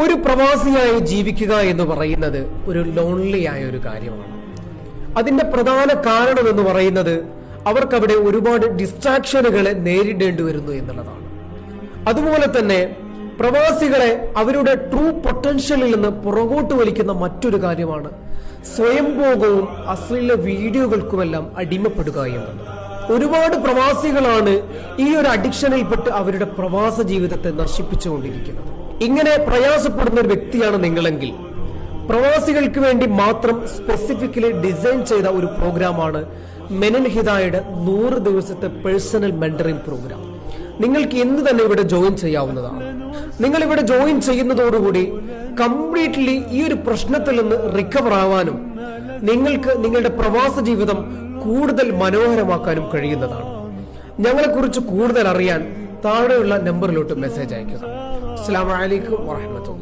ഒരു പ്രവാസിയായി ജീവിക്കുക എന്ന് പറയുന്നത് ഒരു ലോൺലി ആയ ഒരു കാര്യമാണ്. അതിന്റെ പ്രധാന കാരണം എന്ന് പറയുന്നത് അവർക്കവിടെ ഒരുപാട് ഡിസ്ട്രാക്ഷനുകളെ നേരിടേണ്ടി വരുന്നു എന്നുള്ളതാണ്. അതുപോലെ തന്നെ പ്രവാസികളെ അവരുടെ ട്രൂ പൊട്ടൻഷ്യലിൽ നിന്ന് പുറകോട്ട് വലിക്കുന്ന മറ്റൊരു കാര്യമാണ് സ്വയംഭോഗവും അശ്ലീല വീഡിയോകൾക്കുമെല്ലാം അടിമപ്പെടുക എന്നുള്ളത്. ഒരുപാട് പ്രവാസികളാണ് ഈ ഒരു അഡിക്ഷനിൽപ്പെട്ട് അവരുടെ പ്രവാസ ജീവിതത്തെ നശിപ്പിച്ചുകൊണ്ടിരിക്കുന്നത്. ഇങ്ങനെ പ്രയാസപ്പെടുന്ന ഒരു വ്യക്തിയാണ് നിങ്ങളെങ്കിൽ പ്രവാസികൾക്ക് വേണ്ടി മാത്രം സ്പെസിഫിക്കലി ഡിസൈൻ ചെയ്ത ഒരു പ്രോഗ്രാമാണ് മെനൻ ഹിദായയുടെ 100 ദിവസത്തെ പേഴ്സണൽ മെന്ററിംഗ് പ്രോഗ്രാം. നിങ്ങൾക്ക് ഇന്ന് തന്നെ ഇവിടെ ജോയിൻ ചെയ്യാവുന്നതാണ്. നിങ്ങൾ ഇവിടെ ജോയിൻ ചെയ്യുന്നതോടുകൂടി കംപ്ലീറ്റ്ലി ഈ ഒരു പ്രശ്നത്തിൽ നിന്ന് റിക്കവർ ആവാനും നിങ്ങൾക്ക് നിങ്ങളുടെ പ്രവാസ ജീവിതം കൂടുതൽ മനോഹരമാക്കാനും കഴിയുന്നതാണ്. ഞങ്ങളെക്കുറിച്ച് കൂടുതൽ അറിയാൻ താഴെയുള്ള നമ്പറിലോട്ട് മെസ്സേജ് അയക്കുക. അസ്സലാമു അലൈക്കും വറഹ്മത്തുള്ളാഹി.